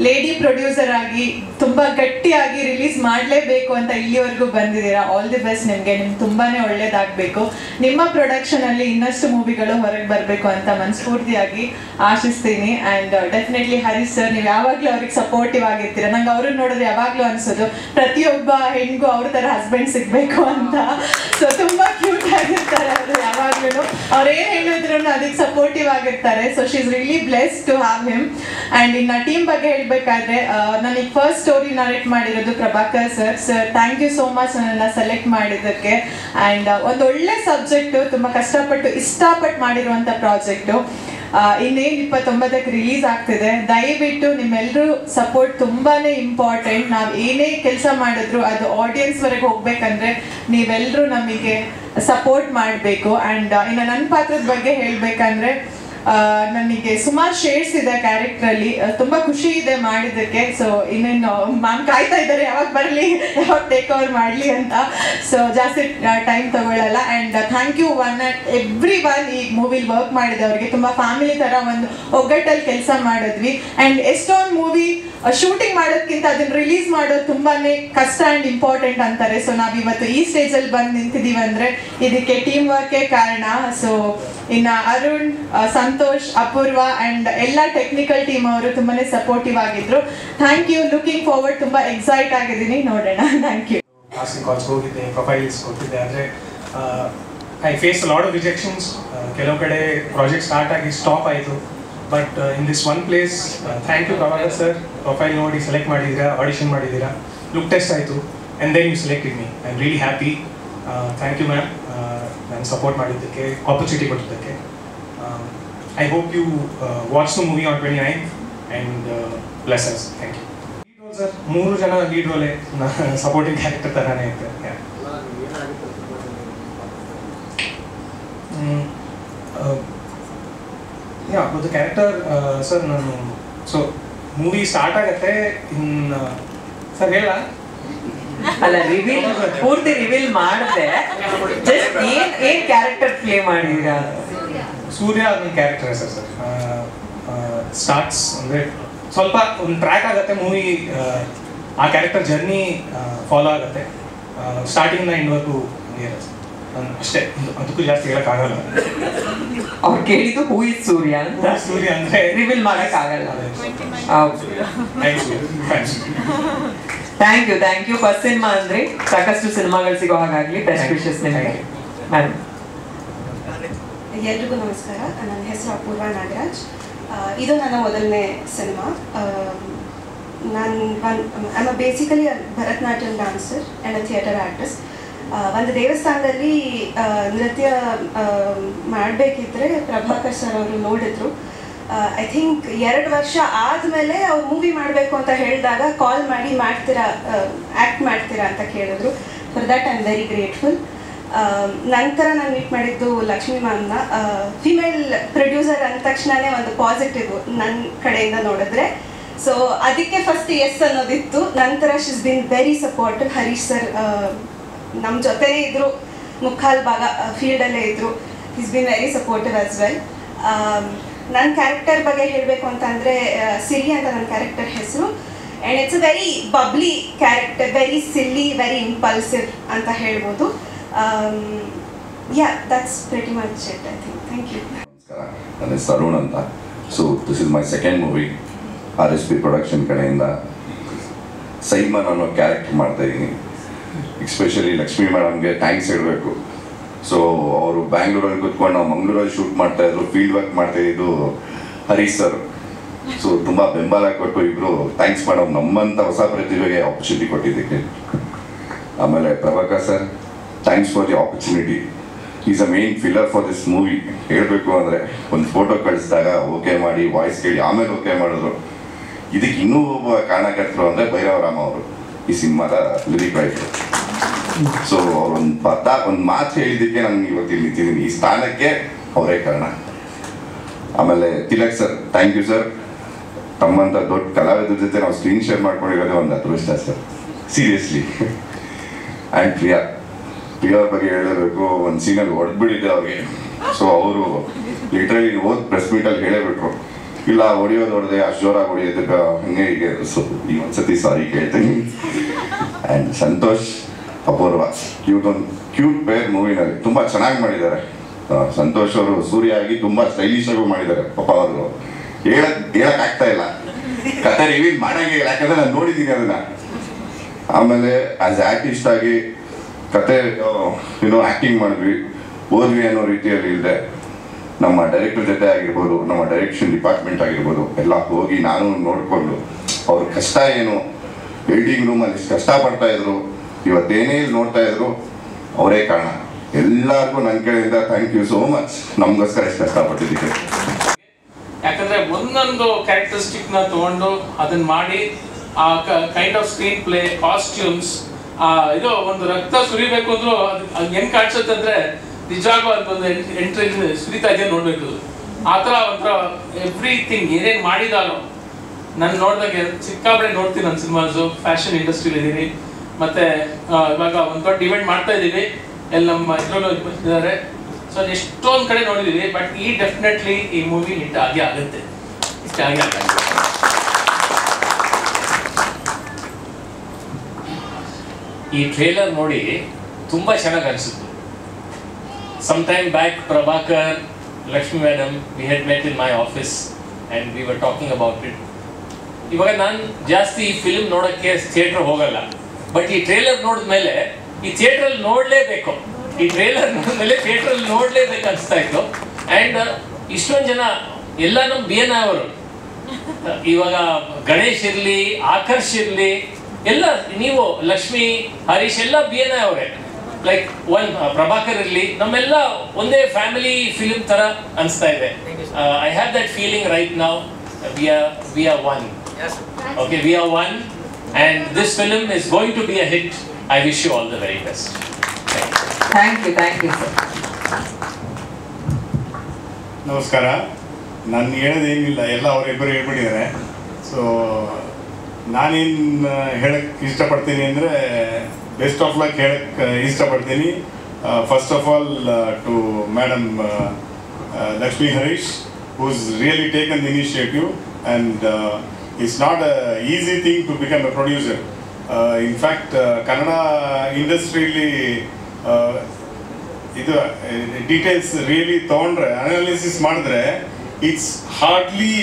lady producer ಆಗಿ ತುಂಬಾ ಗಟ್ಟಿಯಾಗಿ ರಿಲೀಸ್ ಮಾಡಲೇಬೇಕು ಅಂತ ಇಲ್ಲಿವರೆಗೂ ಬಂದಿದ್ದೀರಾ. ಆಲ್ ದಿ ಬೆಸ್ಟ್ ನಿಮಗೆ. ನಿಮ್ಗೆ ತುಂಬಾನೇ ಒಳ್ಳೇದಾಗಬೇಕು. ನಿಮ್ಮ ಪ್ರೊಡಕ್ಷನ್ ಅಲ್ಲಿ ಇನ್ನಷ್ಟು ಮೂವಿಗಳು ಹೊರಗೆ ಬರಬೇಕು ಅಂತ ಮನಸ್ಫೂರ್ತಿಯಾಗಿ ಆಶಿಸ್ತೀನಿ. ಆ್ಯಂಡ್ ಡೆಫಿನೆಟ್ಲಿ ಹರೀಶ್ ಸರ್, ನೀವು ಯಾವಾಗಲೂ ಅವ್ರಿಗೆ ಸಪೋರ್ಟಿವ್ ಆಗಿರ್ತೀರ. ನಂಗೆ ಅವ್ರನ್ನ ನೋಡಿದ್ರೆ ಯಾವಾಗಲೂ ಅನ್ಸೋದು ಪ್ರತಿಯೊಬ್ಬ ಹೆಣ್ಗೂ ಅವ್ರ ಥರ ಹಸ್ಬೆಂಡ್ ಸಿಗಬೇಕು ಅಂತ. ಸೊ ತುಂಬಾ ಕ್ಯೂಟ್ ಆಗಿರ್ತಾರೆ ಅವರು ಯಾವಾಗ್ಲೂ. ಅವ್ರೇನು ಹೇಳಿದ್ರು ಅದಕ್ಕೆ ಸಪೋರ್ಟಿವ್ ಆಗಿರ್ತಾರೆ. So she is really blessed to have him. And ಇನ್ನು ಟೀಮ್ ಬಗ್ಗೆ ಹೇಳ್ಬೇಕಾದ್ರೆ ನನಗೆ ಫಸ್ಟ್ ಸ್ಟೋರಿ ನರೇಟ್ ಮಾಡಿರೋದು Prabhakar sir. Thank you so much ನನ್ನನ್ನು ಸೆಲೆಕ್ಟ್ ಮಾಡಿದ್ದಕ್ಕೆ. ಆ್ಯಂಡ್ ಒಂದು ಒಳ್ಳೆ ಸಬ್ಜೆಕ್ಟು, ತುಂಬ ಕಷ್ಟಪಟ್ಟು ಇಷ್ಟಪಟ್ಟು ಮಾಡಿರುವಂಥ ಪ್ರಾಜೆಕ್ಟು. ಇನ್ನೇನು 29ಕ್ಕೆ ರಿಲೀಸ್ ಆಗ್ತಿದೆ. ದಯವಿಟ್ಟು ನಿಮ್ಮೆಲ್ಲರೂ ಸಪೋರ್ಟ್ ತುಂಬಾನೇ ಇಂಪಾರ್ಟೆಂಟ್. ನಾವು ಏನೇ ಕೆಲಸ ಮಾಡಿದ್ರು ಅದು ಆಡಿಯನ್ಸ್ವರೆಗೆ ಹೋಗ್ಬೇಕಂದ್ರೆ ನೀವೆಲ್ಲರೂ ನಮಗೆ ಸಪೋರ್ಟ್ ಮಾಡಬೇಕು. ಆ್ಯಂಡ್ ಇನ್ನು ನನ್ನ ಪಾತ್ರದ ಬಗ್ಗೆ ಹೇಳಬೇಕಂದ್ರೆ ನನಗೆ ಸುಮಾರು ಶೇಡ್ಸ್ ಇದೆ ಕ್ಯಾರೆಕ್ಟ್ರಲ್ಲಿ. ತುಂಬ ಖುಷಿ ಇದೆ ಮಾಡಿದ್ದಕ್ಕೆ. ಸೊ ಇನ್ನೇನು ಮ್ಯಾಮ್ ಕಾಯ್ತಾ ಇದ್ದಾರೆ ಯಾವಾಗ ಬರಲಿ, ಯಾವಾಗ ಟೇಕ್ ಓವರ್ ಮಾಡಲಿ ಅಂತ. ಸೊ ಜಾಸ್ತಿ ಟೈಮ್ ತಗೊಳ್ಳಲ್ಲ. And thank you everyone ಈ ಮೂವಿಲಿ ವರ್ಕ್ ಮಾಡಿದವ್ರಿಗೆ. ತುಂಬ ಫ್ಯಾಮಿಲಿ ಥರ ಒಂದು ಒಗ್ಗಟ್ಟಲ್ಲಿ ಕೆಲಸ ಮಾಡಿದ್ವಿ. ಆ್ಯಂಡ್ ಎಷ್ಟೊಂದು ಮೂವಿ ಶೂಟಿಂಗ್ ಮಾಡೋದಕ್ಕಿಂತ ಅದನ್ನ ರಿಲೀಸ್ ಮಾಡೋದು ತುಂಬಾನೇ ಕಷ್ಟ ಆ್ಯಂಡ್ ಇಂಪಾರ್ಟೆಂಟ್ ಅಂತಾರೆ. ಸೊ ನಾವಿವತ್ತು ಈ ಸ್ಟೇಜಲ್ಲಿ ಬಂದು ನಿಂತಿದ್ದೀವಿ ಅಂದರೆ ಇದಕ್ಕೆ ಟೀಮ್ ವರ್ಕೇ ಕಾರಣ. ಸೊ ಇನ್ನು ಅರುಣ್, ಸಂತೋಷ್, ಅಪೂರ್ವ ಆ್ಯಂಡ್ ಎಲ್ಲ ಟೆಕ್ನಿಕಲ್ ಟೀಮ್ ಅವರು ತುಂಬಾನೇ ಸಪೋರ್ಟಿವ್ ಆಗಿದ್ರು. Thank you. Looking forward. ತುಂಬ ಎಕ್ಸೈಟ್ ಆಗಿದ್ದೀನಿ, ನೋಡೋಣ. Thank you. ಕಾಸ್ಟಿಂಗ್ ಕಾಲ್ಸ್ ಹೋಗಿದ್ದೆ, ಪ್ರೊಫೈಲ್ಸ್ ಕೊಟ್ಟಿದ್ದೆ. ಆದರೆ I face lot of rejections. ಕೆಲವು ಕಡೆ ಪ್ರಾಜೆಕ್ಟ್ ಸ್ಟಾರ್ಟ್ ಆಗಿ ಸ್ಟಾಪ್ ಆಯಿತು. But in this one place thank you Prabhakar sir. Profile ನೋಡಿ ಸೆಲೆಕ್ಟ್ ಮಾಡಿದ್ದೀರಾ, ಆಡಿಷನ್ ಮಾಡಿದ್ದೀರಾ, ಲುಕ್ ಟೆಸ್ಟ್ ಆಯಿತು, and then you selected me. I am really happy. Thank you ma'am, ನಾನು support ಮಾಡಿದ್ದಕ್ಕೆ, ಆಪರ್ಚುನಿಟಿ ಕೊಟ್ಟಿದ್ದಕ್ಕೆ. I hope you watch the movie on 29th and bless us. Thank you. Lead role sir, 3 ಜನ lead ರೋಲೇ supporting character ಥರನೇ ಇತ್ತು. ಒಂದು character sir. ನಾನು so movie start ಆಗತ್ತೆ ಸರ್ ಹೇಳ ಅಲ್ಲ, ರಿವೀಲ್ ಪೂರ್ತಿ ರಿವೀಲ್ ಮಾಡಿದೆ. ಜಸ್ಟ್ ಏನ್ ಕ್ಯಾರೆಕ್ಟರ್ ಪ್ಲೇ ಮಾಡಿದೀರಾ? ಸೂರ್ಯ ಅದೊಂದು ಕ್ಯಾರೆಕ್ಟರ್ ಹೆಸರು ಸರ್. ಸ್ಟಾರ್ಟ್ಸ್ ಅಂದರೆ ಸ್ವಲ್ಪ ಒಂದು ಟ್ರ್ಯಾಕ್ ಆಗುತ್ತೆ ಮೂವಿ. ಆ ಕ್ಯಾರೆಕ್ಟರ್ ಜರ್ನಿ ಫಾಲೋ ಆಗುತ್ತೆ ಸ್ಟಾರ್ಟಿಂಗ್ ಎಂಡ್ವರೆಗೂ ಇರುತ್ತೆ ಅಷ್ಟೇ. ಅದಕ್ಕೂ ಜಾಸ್ತಿ ಹೇಳಕ್ಕಾಗಲ್ಲ. ಅವ್ರು ಕೇಳಿದ್ದು ಹೂ ಇಸ್ ಸೂರ್ಯ ಅಂತ. ಸೂರ್ಯ ಅಂದರೆ ರಿವೀಲ್ ಮಾಡಕ್ಕಾಗಲ್ಲ. Thank you. ಫಸ್ಟ್ ಸಿನಿಮಾ ಅಂದ್ರೆ ಸಾಕಷ್ಟು ಸಿನಿಮಾಗಳು ಸಿಗೋ ಹಾಗಾಗ್ಲಿ. ಬೆಸ್ಟ್ ವಿಶಸ್ ನಿಮಗೆ. ಎಲ್ರಿಗೂ ನಮಸ್ಕಾರ. ನನ್ನ ಹೆಸರು ಅಪೂರ್ವ ನಾಗರಾಜ್. ಇದು ನನ್ನ ಮೊದಲನೇ ಸಿನಿಮಾ. ನಾನು basically Bharatanatyam dancer and a theatre artist. ಒಂದು ದೇವಸ್ಥಾನದಲ್ಲಿ ನೃತ್ಯ ಮಾಡಬೇಕಿದ್ರೆ ಪ್ರಭಾಕರ್ ಸರ್ ಅವರು ನೋಡಿದ್ರು. ಐ ಥಿಂಕ್ 2 ವರ್ಷ ಆದಮೇಲೆ ಅವ್ರು ಮೂವಿ ಮಾಡಬೇಕು ಅಂತ ಹೇಳಿದಾಗ ಕಾಲ್ ಮಾಡಿ ಆ್ಯಕ್ಟ್ ಮಾಡ್ತೀರಾ ಅಂತ ಕೇಳಿದ್ರು. For that I am very grateful. ನಂತರ ನಾನು ಮೀಟ್ ಮಾಡಿದ್ದು ಲಕ್ಷ್ಮಿ ಮ್ಯಾಮ್ನ. ಫಿಮೇಲ್ ಪ್ರೊಡ್ಯೂಸರ್ ಅಂದ ತಕ್ಷಣವೇ ಒಂದು ಪಾಸಿಟಿವ್ ನನ್ನ ಕಡೆಯಿಂದ ನೋಡಿದ್ರೆ. ಸೊ ಅದಕ್ಕೆ ಫಸ್ಟ್ ಎಸ್ ಅನ್ನೋದಿತ್ತು. ನಂತರ she's been very supportive. Harish sir ನಮ್ಮ ಜೊತೆನೇ ಇದ್ದರು, ಮುಕ್ಕಾಲು ಭಾಗ ಫೀಲ್ಡಲ್ಲೇ ಇದ್ದರು. Is been very supportive as well. ನನ್ನ ಕ್ಯಾರೆಕ್ಟರ್ ಬಗ್ಗೆ ಹೇಳಬೇಕು ಅಂತಂದರೆ ಸಿರಿ ಅಂತ ನನ್ನ ಕ್ಯಾರೆಕ್ಟರ್ ಹೆಸರು. And it's a very bubbly character, very silly, very impulsive ಅಂತ ಹೇಳ್ಬೋದು. that's pretty much it, I think. Thank you. ನಮಸ್ಕಾರ, ನನ್ನ ಹೆಸರು ಅರುಣ್ ಅಂತ. So this is my second movie. RSP production ಕಡೆಯಿಂದ ಸೈಮನ್ ಅನ್ನೋ ಕ್ಯಾರೆಕ್ಟರ್ ಮಾಡ್ತಾಯಿದ್ದೀನಿ. ಎಸ್ಪೆಷಲಿ ಲಕ್ಷ್ಮಿ ಮೇಡಮ್ಗೆ ಥ್ಯಾಂಕ್ಸ್ ಹೇಳಬೇಕು. ಸೊ ಅವರು ಬ್ಯಾಂಗ್ಳೂರಲ್ಲಿ ಕೂತ್ಕೊಂಡು ನಾವು ಮಂಗಳೂರಲ್ಲಿ ಶೂಟ್ ಮಾಡ್ತಾಯಿದ್ರು, ಫೀಲ್ಡ್ ವರ್ಕ್ ಮಾಡ್ತಾಯಿದ್ದು ಹರೀಶ್ ಸರ್. ಸೊ ತುಂಬ ಬೆಂಬಲ ಕೊಟ್ಟು ಇಬ್ಬರು ಥ್ಯಾಂಕ್ಸ್ ಮೇಡಮ್, ನಮ್ಮಂಥ ಹೊಸ ಪ್ರತಿಭೆಗೆ ಆಪರ್ಚುನಿಟಿ ಕೊಟ್ಟಿದ್ದಕ್ಕೆ. ಆಮೇಲೆ Prabhakar sir, thanks for the opportunity. Is a main filler for this movie. ಹೇಳಬೇಕು ಅಂದರೆ ಒಂದು ಫೋಟೋ ಕಳಿಸಿದಾಗ ಓಕೆ ಮಾಡಿ, ವಾಯ್ಸ್ ಕೇಳಿ ಆಮೇಲೆ ಓಕೆ ಮಾಡಿದ್ರು. ಇದಕ್ಕೆ ಇನ್ನೂ ಒಬ್ಬ ಕಾರಣಕರ್ತರು ಅಂದರೆ ಭೈರವರಾಮ ಅವರು, ಈ ಸಿನಿಮಾದ ಲಿರಿಕ್ ರೈಟರು. ಸೊ ಒಂದು ಮಾತು ಹೇಳಿದ್ದಕ್ಕೆ ನಾನು ಇವತ್ತು ನಿಂತಿದ್ದೀನಿ. ಈ ಸ್ಥಾನಕ್ಕೆ ಅವರೇ ಕಾರಣ. ಆಮೇಲೆ Tilak sir, thank you sir. ತಮ್ಮಂಥ ದೊಡ್ಡ ಕಲಾವಿದ್ರ ಜೊತೆ ನಾವು ಸ್ಕ್ರೀನ್ ಶೇರ್ ಮಾಡ್ಕೊಂಡಿರೋದೇ ಒಂದು ಅದೃಷ್ಟ ಸರ್, ಸೀರಿಯಸ್ಲಿ. ಆ್ಯಂಡ್ ಪ್ರಿಯಾ ಅವ್ರ ಬಗ್ಗೆ ಹೇಳಬೇಕು. ಒಂದು ಸೀನಲ್ಲಿ ಹೊಡೆದ್ಬಿಟ್ಟಿದ್ದೆ ಅವ್ರಿಗೆ. ಸೊ ಅವರು ಲಿಟ್ರಲಿ ಪ್ರೆಸ್ ಮೀಟಲ್ಲಿ ಹೇಳೇಬಿಟ್ರು, ಇಲ್ಲ ಹೊಡೆಯೋದು ಅಷ್ಟು ಜೋರಾಗಿ ಹೊಡೆಯೋದಕ್ಕೆ ಹಂಗೆ ಹೀಗೆ. ಸೊ ಈ ಒಂದ್ಸತಿ ಸಾರಿ ಕೇಳ್ತೀನಿ. And Santosh, Apurva, cute pair ಮೂವಿನಲ್ಲಿ ತುಂಬ ಚೆನ್ನಾಗಿ ಮಾಡಿದ್ದಾರೆ. ಸಂತೋಷ್ ಅವರು ಸೂರ್ಯ ಆಗಿ ತುಂಬ ಸ್ಟೈಲಿಶ್ ಆಗೂ ಮಾಡಿದ್ದಾರೆ. ಪಾಪ ಅವರು ಹೇಳಕ್ಕಾಗ್ತಾ ಇಲ್ಲ, ಕತೆ ರಿವೀಲ್ ಮಾಡಂಗೆ ಇಲ್ಲ, ಯಾಕಂದರೆ ನಾನು ನೋಡಿದ್ದೀನಿ ಅದನ್ನು. ಆಮೇಲೆ ಆ್ಯಸ್ ಆರ್ಟಿಸ್ಟ್ ಆಗಿ ಕತೆ ಆ್ಯಕ್ಟಿಂಗ್ ಮಾಡಿದ್ವಿ, ಓದ್ವಿ ಅನ್ನೋ ರೀತಿಯಲ್ಲಿ ಇಲ್ಲದೆ ನಮ್ಮ ಡೈರೆಕ್ಟರ್ ಜೊತೆ ಆಗಿರ್ಬೋದು, ನಮ್ಮ ಡೈರೆಕ್ಷನ್ ಡಿಪಾರ್ಟ್ಮೆಂಟ್ ಆಗಿರ್ಬೋದು, ಎಲ್ಲ ಹೋಗಿ ನಾನು ನೋಡಿಕೊಂಡು ಅವ್ರ ಕಷ್ಟ ಏನು, ಎಡಿಟಿಂಗ್ ರೂಮಲ್ಲಿ ಎಷ್ಟು ಕಷ್ಟಪಡ್ತಾ ಇದ್ರು, ಇವತ್ತೇನೇ ಇಲ್ಲಿ ನೋಡ್ತಾ ಇದ್ರು, ಅವರೇ ಕಾರಣ. ಎಲ್ಲರಿಗೂ ನನ್ನ ಕಡೆಯಿಂದ ಥ್ಯಾಂಕ್ ಯು ಸೋ ಮಚ್, ನಮಗೋಸ್ಕರ ಎಷ್ಟು ಕಷ್ಟಪಟ್ಟಿದ್ದಕ್ಕೆ. ಯಾಕಂದರೆ ಒಂದೊಂದು ಕ್ಯಾರೆಕ್ಟರಿಸ್ಟಿಕ್ನ ತೊಗೊಂಡು ಅದನ್ನು ಮಾಡಿ ಆ kind off screen play, costumes, ಇದು ಒಂದು ರಕ್ತ ಸುರಿಬೇಕು ಅಂದ್ರೂ ಅದು ಹೆಂಗೆ ಕಾಣಿಸುತ್ತೆ ಅಂದರೆ ನಿಜವಾಗೂ ಅದೊಂದು ಎಂಟ್ರಿ ಸುರಿತಾ ಇದೆಯಾ ನೋಡಬೇಕು. ಆ ಥರ ಒಂಥರ ಎವ್ರಿಥಿಂಗ್ ಏನೇನು ಮಾಡಿದಾರೋ ನಾನು ನೋಡಿದಾಗೆ ಸಿಕ್ಕಾಪಟ್ಟೆ ನೋಡ್ತೀನಿ. ನನ್ನ ಸಿನಿಮಾಸು ಫ್ಯಾಷನ್ ಇಂಡಸ್ಟ್ರಿಲಿ ಇದ್ದೀನಿ, ಮತ್ತು ಇವಾಗ ಒಂದು ದೊಡ್ಡ ಇವೆಂಟ್ ಮಾಡ್ತಾ ಇದ್ದೀವಿ, ಎಲ್ಲ ನಮ್ಮ ಇದರಲ್ಲೂ ಇದ್ದಾರೆ. ಸೊ ಎಷ್ಟೊಂದು ಕಡೆ ನೋಡಿದ್ದೀವಿ, ಬಟ್ ಡೆಫಿನೆಟ್ಲಿ ಈ ಮೂವಿ ಹಿಟ್ ಆಗೇ ಆಗುತ್ತೆ, ಇಷ್ಟ ಆಗೇ ಆಗುತ್ತೆ. ಈ ಟ್ರೇಲರ್ ನೋಡಿ ತುಂಬ ಚೆನ್ನಾಗಿ ಅನಿಸಿತ್ತು. Some time back Prabhakar, Lakshmi madam, we had met in my office and we were talking about it. ಇವಾಗ ನಾನು ಜಾಸ್ತಿ ಈ ಫಿಲ್ಮ್ ನೋಡೋಕ್ಕೆ ಥಿಯೇಟ್ರ್ ಹೋಗಲ್ಲ, ಬಟ್ ಈ ಟ್ರೇಲರ್ ನೋಡಿದ್ಮೇಲೆ ಈ ಥಿಯೇಟ್ರಲ್ಲಿ ನೋಡಲೇಬೇಕು, ಈ ಟ್ರೇಲರ್ ನೋಡಿದ್ಮೇಲೆ ಥಿಯೇಟ್ರಲ್ಲಿ ನೋಡಲೇಬೇಕು ಅನಿಸ್ತಾ ಇತ್ತು. ಆ್ಯಂಡ್ ಇಷ್ಟೊಂದು ಜನ ಎಲ್ಲ ನಮ್ಮ BNI ಅವರು, ಇವಾಗ ಗಣೇಶ್ ಇರಲಿ, ಆಕರ್ಷ್ ಇರಲಿ, ಎಲ್ಲ ನೀವು ಲಕ್ಷ್ಮಿ, ಹರೀಶ್ ಎಲ್ಲ BNI ಅವರೇ. ಲೈಕ್ ಪ್ರಭಾಕರ್ ಇರಲಿ, ನಮ್ಮೆಲ್ಲ ಒಂದೇ ಫ್ಯಾಮಿಲಿ ಫಿಲ್ಮ್ ಥರ ಅನಿಸ್ತಾ ಇದೆ. I have that feeling right now. We are one. Okay, we are one and this film is going to be a hit. I wish you all the very best. Thank you sir. ನಮಸ್ಕಾರ. ನಾನು ಹೇಳೋದೇನಿಲ್ಲ, ಎಲ್ಲ ಅವರಿಬ್ಬರು ಹೇಳ್ಬಿಟ್ಟಿದ್ದಾರೆ. So ನಾನೇನು ಹೇಳಕ್ಕೆ ಇಷ್ಟಪಡ್ತೀನಿ ಅಂದರೆ best of luck ಹೇಳಕ್ಕೆ ಇಷ್ಟಪಡ್ತೀನಿ. First of all to madam Lakshmi Harish, who's really taken the initiative, and it's not a easy thing to become a producer. In fact Kannada ಇಂಡಸ್ಟ್ರಿಯಲ್ಲಿ ಇದು ಡೀಟೇಲ್ಸ್ ರಿಯಲಿ ತೊಗೊಂಡ್ರೆ, ಅನಾಲಿಸಿಸ್ ಮಾಡಿದ್ರೆ, it's hardly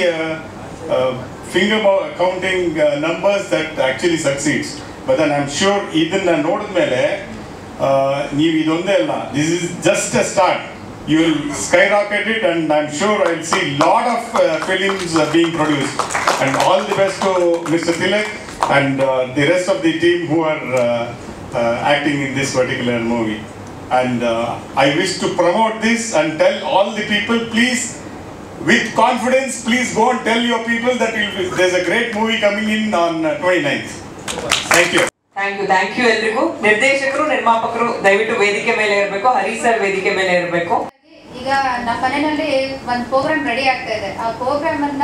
finger counting numbers that actually succeeds. But then I'm sure ಇದನ್ನ ನೋಡಿದ್ಮೇಲೆ ನೀವು ಇದೊಂದೇ ಅಲ್ಲ, this is just a start. you will skyrocket it, and I'm sure I'll see lot of films being produced. And all the best to Mr. Tilak and the rest of the team who are acting in this particular movie. And I wish to promote this and tell all the people, please, with confidence, please go and tell your people that there's a great movie coming in on 29th. Thank you. Thank you ಎಲ್ರಿಗೂ. ನಿರ್ದೇಶಕರು, ನಿರ್ಮಾಪಕರು ದಯವಿಟ್ಟು ವೇದಿಕೆ ಮೇಲೆ ಇರಬೇಕು. Harish sir ವೇದಿಕೆ ಮೇಲೆ ಇರಬೇಕು. ಈಗ ನಮ್ಮ ಮನೆಯಲ್ಲಿ ಒಂದು ಪ್ರೋಗ್ರಾಮ್ ರೆಡಿ ಆಗ್ತಾ ಇದೆ. ಆ ಪ್ರೋಗ್ರಾಮ್ ಅನ್ನ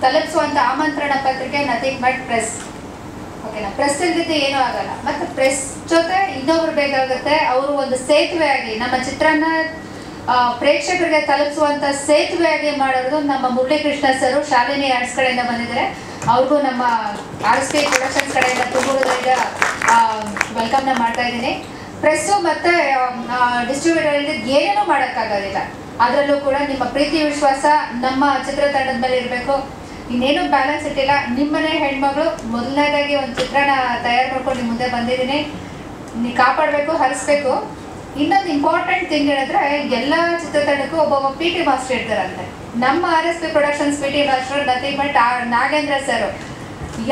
ತಲುಪಿಸುವಂತ ಆಮಂತ್ರಣ ಪತ್ರಿಕೆ ನಥಿಂಗ್ ಬಟ್ ಪ್ರೆಸ್. ಓಕೆನಾ? ಪ್ರೆಸ್ ಇಲ್ದಿದ್ದು ಏನೂ ಆಗಲ್ಲ. ಮತ್ತೆ ಪ್ರೆಸ್ ಜೊತೆ ಇನ್ನೊಬ್ರು ಬೇಕಾಗುತ್ತೆ. ಅವರು ಒಂದು ಸೇತುವೆಯಾಗಿ ನಮ್ಮ ಚಿತ್ರನ ಪ್ರೇಕ್ಷಕರಿಗೆ ತಲುಪಿಸುವಂತ ಸೇತುವೆಯಾಗಿ ಮಾಡೋದು ನಮ್ಮ ಮುರಳೀಕೃಷ್ಣ ಸರ್, ಶಾಲಿನಿ ಆರ್ಟ್ಸ್ ಕಡೆಯಿಂದ ಬಂದಿದ್ದಾರೆ. ಅವ್ರಿಗೂ ನಮ್ಮ RSP ಪ್ರೊಡಕ್ಷನ್ಸ್ ಕಡೆಯಿಂದ ತುಂಬ ವೆಲ್ಕಮ್ನ ಮಾಡ್ತಾ ಇದ್ದೀನಿ. ಪ್ರೆಸ್ಸು ಮತ್ತು ಡಿಸ್ಟ್ರಿಬ್ಯೂಟರ್ ಏನೇನೂ ಮಾಡೋಕ್ಕಾಗೋದಿಲ್ಲ. ಅದರಲ್ಲೂ ಕೂಡ ನಿಮ್ಮ ಪ್ರೀತಿ ವಿಶ್ವಾಸ ನಮ್ಮ ಚಿತ್ರತಂಡದ ಮೇಲೆ ಇರಬೇಕು. ಇನ್ನೇನು ಬ್ಯಾಲೆನ್ಸ್ ಇಟ್ಟಿಲ್ಲ. ನಿಮ್ಮನೆ ಹೆಣ್ಮಗಳು ಮೊದಲನೇದಾಗಿ ಒಂದು ಚಿತ್ರನ ತಯಾರು ಮಾಡ್ಕೊಂಡು ಮುಂದೆ ಬಂದಿದ್ದೀನಿ. ನೀವು ಕಾಪಾಡಬೇಕು, ಹರಿಸ್ಬೇಕು. ಇನ್ನೊಂದು ಇಂಪಾರ್ಟೆಂಟ್ ಥಿಂಗ್ ಹೇಳಿದ್ರೆ, ಎಲ್ಲ ಚಿತ್ರತಂಡಕ್ಕೂ ಒಬ್ಬೊಬ್ಬ PT ಮಾಸ್ಟರ್ ಇರ್ತಾರಂತೆ. ನಮ್ಮ RSP productions PT master nothing but Nagendra sir.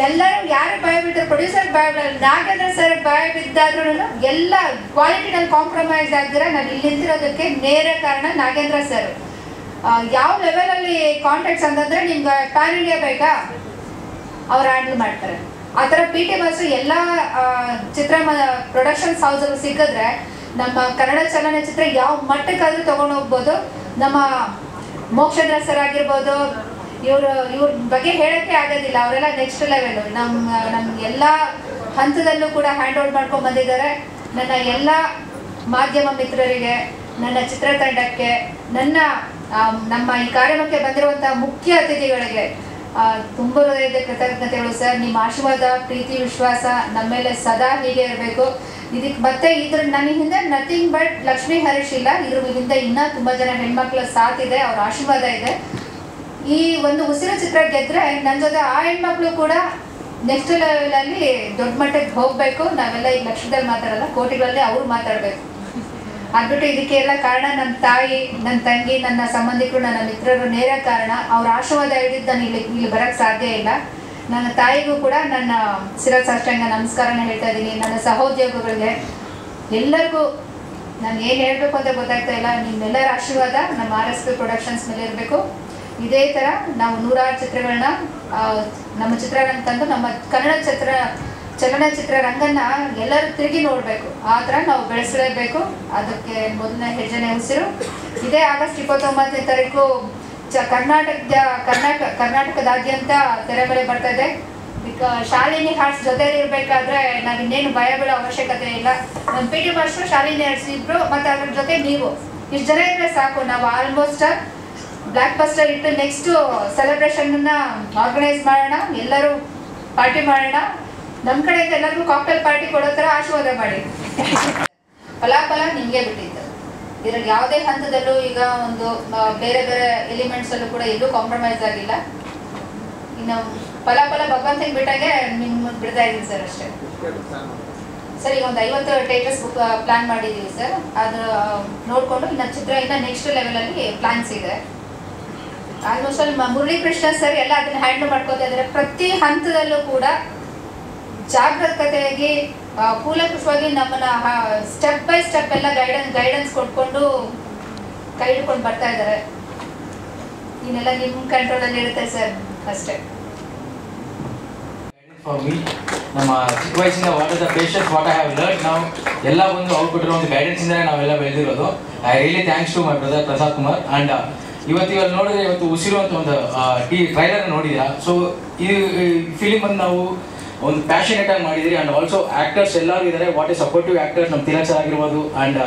ಎಲ್ಲರೂ ಯಾರು ಭಯ ಬಿಟ್ಟರು, ಪ್ರೊಡ್ಯೂಸರ್ ಭಯ ಬಿಡಲ್ಲ, ನಾಗೇಂದ್ರ ಸರ್ ಭಯ ಬಿದ್ದಾದ್ರೂ ಎಲ್ಲ ಕ್ವಾಲಿಟಿನಲ್ಲಿ ಕಾಂಪ್ರಮೈಸ್ ಆಗಿದ್ರೆ ನಾನು ಇಲ್ಲಿ ನಿಂತಿರೋದಕ್ಕೆ ನೇರ ಕಾರಣ ನಾಗೇಂದ್ರ ಸರ್. ಯಾವ ಲೆವೆಲಲ್ಲಿ ಕಾಂಟ್ಯಾಕ್ಟ್ಸ್ ಅಂತಂದರೆ, ನಿಮ್ಗೆ ಪ್ಯಾನ್ ಇಂಡಿಯಾ ಬೇಕಾ, ಅವ್ರು ಹ್ಯಾಂಡಲ್ ಮಾಡ್ತಾರೆ. ಆ ಥರ PT ಮಾಸ್ಟರ್ ಎಲ್ಲ ಚಿತ್ರ ಪ್ರೊಡಕ್ಷನ್ಸ್ ಹೌಸಲ್ಲಿ ಸಿಕ್ಕಿದ್ರೆ ನಮ್ಮ ಕನ್ನಡ ಚಲನಚಿತ್ರ ಯಾವ ಮಟ್ಟಕ್ಕಾದ್ರೂ ತೊಗೊಂಡು ಹೋಗ್ಬೋದು. ನಮ್ಮ ಮೋಕ್ಷೇಂದ್ರ ಸರ್ ಆಗಿರ್ಬೋದು, ಇವ್ರ ಬಗ್ಗೆ ಹೇಳೋಕ್ಕೆ ಆಗೋದಿಲ್ಲ. ಅವರೆಲ್ಲ ನೆಕ್ಸ್ಟ್ ಲೆವೆಲು. ನಮ್ಗೆ ಎಲ್ಲ ಹಂತದಲ್ಲೂ ಕೂಡ ಹ್ಯಾಂಡ್ ಓವರ್ ಮಾಡ್ಕೊಂಡು ಬಂದಿದ್ದಾರೆ. ನನ್ನ ಎಲ್ಲ ಮಾಧ್ಯಮ ಮಿತ್ರರಿಗೆ, ನನ್ನ ಚಿತ್ರತಂಡಕ್ಕೆ, ನಮ್ಮ ಈ ಕಾರ್ಯಕ್ರಮಕ್ಕೆ ಬಂದಿರುವಂಥ ಮುಖ್ಯ ಅತಿಥಿಗಳಿಗೆ ತುಂಬ ಹೃದಯದ ಕೃತಜ್ಞತೆಗಳು ಸರ್. ನಿಮ್ಮ ಆಶೀರ್ವಾದ, ಪ್ರೀತಿ, ವಿಶ್ವಾಸ ನಮ್ಮ ಮೇಲೆ ಸದಾ ಹೀಗೆ ಇರಬೇಕು. ಇದಕ್ಕೆ ಮತ್ತೆ ನನ್ನ ಹಿಂದೆ ನಥಿಂಗ್ ಬಟ್ ಲಕ್ಷ್ಮೀ ಹರೀಶ್ ಇಲ್ಲ. ಇದ್ರ ಹಿಂದೆ ಇನ್ನೂ ತುಂಬ ಜನ ಹೆಣ್ಮಕ್ಳ ಸಾಥ್ ಇದೆ, ಅವ್ರ ಆಶೀರ್ವಾದ ಇದೆ. ಈ ಒಂದು ಉಸಿರು ಚಿತ್ರ ಗೆದ್ರೆ ನನ್ನ ಜೊತೆ ಆ ಹೆಣ್ಮಕ್ಳು ಕೂಡ ನೆಕ್ಸ್ಟ್ ಲೆವೆಲಲ್ಲಿ ದೊಡ್ಡ ಮಟ್ಟಕ್ಕೆ ಹೋಗಬೇಕು. ನಾವೆಲ್ಲ ಈಗ ಲಕ್ಷದಲ್ಲಿ ಮಾತಾಡಲ್ಲ, ಕೋಟಿಗಳಲ್ಲಿ ಅವ್ರು ಮಾತಾಡಬೇಕು. ಅದ್ಬಿಟ್ಟು ಇದಕ್ಕೆ ಎಲ್ಲ ಕಾರಣ ನನ್ನ ತಾಯಿ, ನನ್ನ ತಂಗಿ, ನನ್ನ ಸಂಬಂಧಿಕರು, ನನ್ನ ಮಿತ್ರರು ನೇರ ಕಾರಣ. ಅವ್ರ ಆಶೀರ್ವಾದ ಹಿಡಿದು ನಾನು ಇಲ್ಲಿ ಬರೋಕ್ಕೆ ಸಾಧ್ಯ ಇಲ್ಲ. ನನ್ನ ತಾಯಿಗೂ ಕೂಡ ನನ್ನ ಶಿರಸಾಷ್ಟಾಂಗ ನಮಸ್ಕಾರನ ಹೇಳ್ತಾ ಇದ್ದೀನಿ. ನನ್ನ ಸಹೋದ್ಯೋಗಿಗಳಿಗೆ ಎಲ್ಲರಿಗೂ ನಾನು ಏನು ಹೇಳಬೇಕು ಅಂತ ಗೊತ್ತಾಗ್ತಾ ಇಲ್ಲ. ನಿಮ್ಮೆಲ್ಲರ ಆಶೀರ್ವಾದ ನಮ್ಮ RSP ಪ್ರೊಡಕ್ಷನ್ಸ್ ಮೇಲೆ ಇರಬೇಕು. ಇದೇ ಥರ ನಾವು 106 ಚಿತ್ರಗಳನ್ನ ನಮ್ಮ ಚಿತ್ರಗಳನ್ನ ತಂದು ನಮ್ಮ ಕನ್ನಡ ಚಲನಚಿತ್ರ ರಂಗನ್ನ ಎಲ್ಲರೂ ತಿರುಗಿ ನೋಡಬೇಕು. ಆ ಥರ ನಾವು ಬೆಳೆಸಲೇಬೇಕು. ಅದಕ್ಕೆ ಮೊದಲನೇ ಹೆಜ್ಜೆನೇ ಉಸಿರು. ಇದೇ ಆಗಸ್ಟ್ 29ನೇ ತಾರೀಕು ಕರ್ನಾಟಕದಾದ್ಯಂತ ತೆರೆ ಮೇಲೆ ಬರ್ತಾ ಇದೆ. ಶಾಲಿನಿ ಆರ್ಟ್ಸ್ ಜೊತೆಲಿ ಇರಬೇಕಾದ್ರೆ ನಾವು ಇನ್ನೇನು ಭಯ ಬೀಳೋ ಅವಶ್ಯಕತೆ ಇಲ್ಲ. ನಮ್ಮ PT ಮಾಸ್ಟರ್, ಶಾಲಿನಿ ಆರ್ಟ್ಸ್ ಇಬ್ರು, ಮತ್ತು ಅದ್ರ ಜೊತೆ ನೀವು, ಇಷ್ಟು ಜನ ಇದ್ರೆ ಸಾಕು. ನಾವು ಆಲ್ಮೋಸ್ಟ್ ಬ್ಲಾಕ್ ಬಸ್ಟರ್ ಇಟ್ಟು ನೆಕ್ಸ್ಟ್ ಸೆಲೆಬ್ರೇಷನ್ನ ಆರ್ಗನೈಸ್ ಮಾಡೋಣ. ಎಲ್ಲರೂ ಪಾರ್ಟಿ ಮಾಡೋಣ. ನಮ್ಮ ಕಡೆಯಿಂದ ಎಲ್ಲರಿಗೂ ಕಾಕ್ಟೇಲ್ ಪಾರ್ಟಿ ಕೊಡೋ ಥರ ಆಶೀರ್ವಾದ ಮಾಡಿ. ಫಲಾಫಲ ನಿಮಗೆ ಬಿಟ್ಟಿದ್ದು. ಇದ್ರಲ್ಲಿ ಯಾವುದೇ ಹಂತದಲ್ಲೂ ಈಗ ಒಂದು ಬೇರೆ ಬೇರೆ ಎಲಿಮೆಂಟ್ಸಲ್ಲೂ ಕೂಡ ಎಲ್ಲೂ ಕಾಂಪ್ರಮೈಸ್ ಆಗಿಲ್ಲ. ಇನ್ನು ಫಲಾಫಲ ಭಗವಂತನಿಗೆ ಬಿಟ್ಟಾಗೆ ನಿಮ್ಗೆ ಬಿಡ್ತಾ ಇದ್ದೀನಿ ಸರ್ ಅಷ್ಟೇ. ಸರ್ ಈಗ ಒಂದು 50 ಟೇಟಸ್ ಬುಕ್ ಪ್ಲಾನ್ ಮಾಡಿದ್ದೀವಿ ಸರ್. ಅದು ನೋಡಿಕೊಂಡು ಇನ್ನು ಚಿತ್ರ ಇನ್ನು ನೆಕ್ಸ್ಟ್ ಲೆವೆಲಲ್ಲಿ ಪ್ಲಾನ್ಸ್ ಇದೆ. ಆಲ್ಮೋಸ್ಟ್ ಅಲ್ಲಿ ಮುರಳೀಕೃಷ್ಣ ಸರ್ ಎಲ್ಲ ಅದನ್ನ ಹ್ಯಾಂಡಲ್ ಮಾಡ್ಕೋತಾ ಇದ್ದಾರೆ. ಪ್ರತಿ ಹಂತದಲ್ಲೂ ಕೂಡ ಜಾಗೃತತೆಯಾಗಿ ಕೂಲಂಕುಷವಾಗಿ ನಮ್ಮನ್ನ ಸ್ಟೆಪ್ ಬೈ ಸ್ಟೆಪ್ ಎಲ್ಲ ಗೈಡೆನ್ಸ್ ಕೊಟ್ಕೊಂಡು ಕೈ ಹಿಡ್ಕೊಂಡು ಬರ್ತಾ ಇದ್ದಾರೆ. ಇನ್ನೆಲ್ಲ ನಿಮ್ಮ ಕಂಟ್ರೋಲಲ್ಲಿ ಇರುತ್ತೆ ಸರ್ ಅಷ್ಟೇ. ಫಾರ್ ಮೀ ನಮ್ಮ ಚಿಕ್ಕ ವಯಸ್ಸಿಂದ what are the patience what I have learn ನಾವು ಎಲ್ಲ ಒಂದು ಅವ್ರು ಕೊಟ್ಟಿರೋ ಒಂದು ಗೈಡೆನ್ಸ್ ಇಂದಾನೆ ನಾವೆಲ್ಲ ಬೆಳೆದಿರೋದು. I really thanks to my brother Prasad Kumar. And ಇವತ್ತು ನೋಡಿದ್ರೆ ಇವತ್ತು ಉಸಿರು ಅಂತ ಒಂದು ಟ್ರೈಲರ್ ನೋಡಿದ್ದೀರಾ. ಸೊ ಈ ಫಿಲಿಮ್ ಅನ್ನು ನಾವು ಒಂದು ಪ್ಯಾಷನೇಟ್ ಆಗಿ ಮಾಡಿದಿರಿ. ಆ್ಯಂಡ್ ಆಲ್ಸೋ ಆ್ಯಕ್ಟರ್ಸ್ ಎಲ್ಲರೂ ಇದ್ದಾರೆ. ವಾಟ್ ಈಸ್ ಸಪೋರ್ಟಿವ್ ಆ್ಯಕ್ಟರ್ಸ್ ನಮ್ಮ ತಿಲಕ್ ಸರ್ ಆಗಿರ್ಬೋದು, ಆ್ಯಂಡ್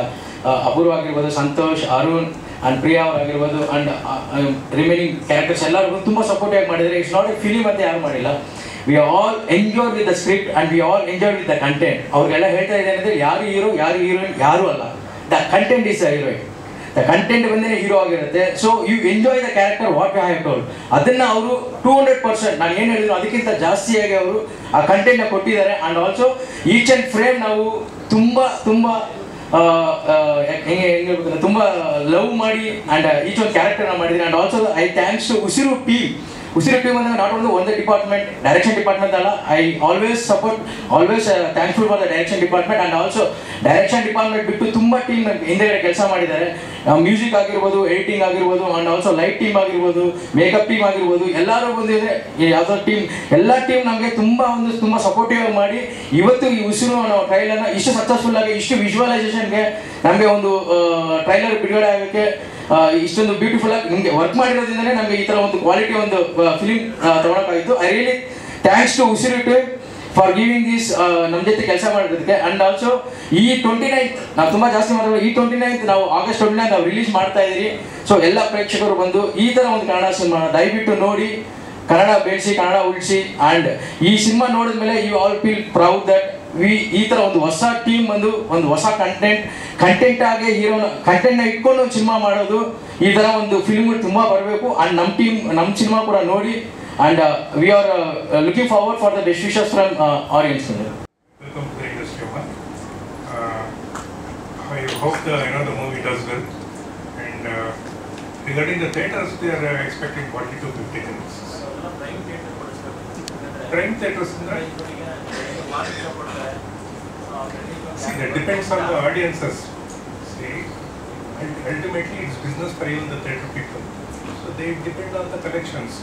ಅಪೂರ್ವ ಆಗಿರ್ಬೋದು, ಸಂತೋಷ್, ಅರುಣ್ ಆ್ಯಂಡ್ ಪ್ರಿಯಾ ಅವ್ರು ಆಗಿರ್ಬೋದು, ಆ್ಯಂಡ್ ರಿಮೈನಿಂಗ್ ಕ್ಯಾರೆಕ್ಟರ್ಸ್ ಎಲ್ಲರಿಗೂ ತುಂಬ ಸಪೋರ್ಟಿವ್ ಆಗಿ ಮಾಡಿದ್ದಾರೆ. ಇಟ್ಸ್ ನಾಟ್ ಎ ಫಿಲಿಮ್ ಅಂತ ಯಾರು ಮಾಡಿಲ್ಲ. We all enjoy with the script and we all enjoy with the content. ಅವ್ರಿಗೆಲ್ಲ ಹೇಳ್ತಾ ಇದ್ದಾರೆ ಅಂದರೆ ಯಾರು ಹೀರೋ, ಯಾರು ಹೀರೋಯಿನ್ ಯಾರೂ ಅಲ್ಲ. The content is the heroine. The content ಬಂದೇ ಹೀರೋ ಆಗಿರುತ್ತೆ. So you enjoy the character what you have told. ಅದನ್ನು ಅವರು 200% ನಾನು ಏನು ಹೇಳಿದ್ರು ಅದಕ್ಕಿಂತ ಜಾಸ್ತಿಯಾಗಿ ಅವರು ಆ ಕಂಟೆಂಟ್ನ ಕೊಟ್ಟಿದ್ದಾರೆ. And also each and frame ನಾವು ತುಂಬ ಹೆಂಗೆ ಹೇಳ್ಬೇಕಂದ್ರೆ ತುಂಬ ಲವ್ ಮಾಡಿ ಆ್ಯಂಡ್ ಈಚ್ ಒಂದು ಕ್ಯಾರೆಕ್ಟರ್ನ ಮಾಡಿದ್ದೀನಿ. And also I thanks to Usiru team ಅಂದರೆ ನಾಟ್ ಓನ್ಲಿ ಒಂದೇ ಡಿಪಾರ್ಟ್ಮೆಂಟ್, ಡೈರೆಕ್ಷನ್ ಡಿಪಾರ್ಟ್ಮೆಂಟ್ ಅಲ್ಲ. I always thankful for the direction department. And also direction department ಬಿಟ್ಟು ತುಂಬ ಟೀಮ್ ಹಿಂದೆಗಡೆ ಕೆಲಸ ಮಾಡಿದ್ದಾರೆ. ಮ್ಯೂಸಿಕ್ ಆಗಿರ್ಬೋದು, ಎಡಿಟಿಂಗ್ ಆಗಿರ್ಬೋದು, ಆ್ಯಂಡ್ ಆಲ್ಸೋ ಲೈಟ್ ಟೀಮ್ ಆಗಿರ್ಬೋದು, ಮೇಕಪ್ ಟೀಮ್ ಆಗಿರ್ಬೋದು, ಎಲ್ಲರೂ ಬಂದಿದೆ. ಯಾವುದೋ ಟೀಮ್ ಎಲ್ಲ ಟೀಮ್ ನಮಗೆ ತುಂಬ ಸಪೋರ್ಟಿವ್ ಆಗಿ ಮಾಡಿ ಇವತ್ತು ಈ ಉಸಿರು ಅನ್ನೋ ಟ್ರೈಲರ್ನ ಇಷ್ಟು ಸಕ್ಸಸ್ಫುಲ್ ಆಗಿ ಇಷ್ಟು ವಿಜುವಲೈಸೇಷನ್ಗೆ ನಮಗೆ ಒಂದು ಟ್ರೈಲರ್ ಬಿಡುಗಡೆ ಆಗೋಕ್ಕೆ ಇಷ್ಟೊಂದು ಬ್ಯೂಟಿಫುಲ್ ಆಗಿ ನಿಮಗೆ ವರ್ಕ್ ಮಾಡಿರೋದ್ರಿಂದಲೇ ನಮಗೆ ಈ ಥರ ಒಂದು ಕ್ವಾಲಿಟಿ ಒಂದು ಫಿಲಿಮ್ ತಗೊಳಕ್ಕಾಗಿತ್ತು. I really thanks to Usiru team for giving this ನಮ್ಮ ಜೊತೆ ಕೆಲಸ ಮಾಡೋದಕ್ಕೆ. ಆ್ಯಂಡ್ ಆಲ್ಸೋ ಈ 29th ನಾವು ತುಂಬ ಜಾಸ್ತಿ ಮಾಡಿದ್ರೆ ಈ 29th ನಾವು August 29 ನಾವು ರಿಲೀಸ್ ಮಾಡ್ತಾ ಇದ್ದೀವಿ. ಸೊ ಎಲ್ಲ ಪ್ರೇಕ್ಷಕರು ಬಂದು ಈ ಥರ ಒಂದು ಕನ್ನಡ ಸಿನಿಮಾ ದಯವಿಟ್ಟು ನೋಡಿ, ಕನ್ನಡ ಬೆಳೆಸಿ, ಕನ್ನಡ ಉಳಿಸಿ. ಆ್ಯಂಡ್ ಈ ಸಿನಿಮಾ ನೋಡಿದ್ಮೇಲೆ you all feel proud that ಈ ಥರ ಒಂದು ಹೊಸ ಟೀಮ್ ಬಂದು ಒಂದು ಹೊಸ ಕಂಟೆಂಟ್ ಆಗಿ ಹೀರೋನ ಕಂಟೆಂಟ್ನ ಇಟ್ಕೊಂಡು ಒಂದು ಸಿನಿಮಾ ಮಾಡೋದು, ಈ ಥರ ಒಂದು ಫಿಲ್ಮ್ಗಳು ತುಂಬ ಬರಬೇಕು. ಆ್ಯಂಡ್ ನಮ್ಮ ಸಿನಿಮಾ ಕೂಡ ನೋಡಿ. And we are looking forward for the best wishes from audience. Welcome to the industry, man. I hope the movie does well. And regarding the theaters, they are expecting 40 to 50 minutes. Prime theaters, see, that depends on the audiences. See, ultimately it's business for even the theater people. So they depend on the collections.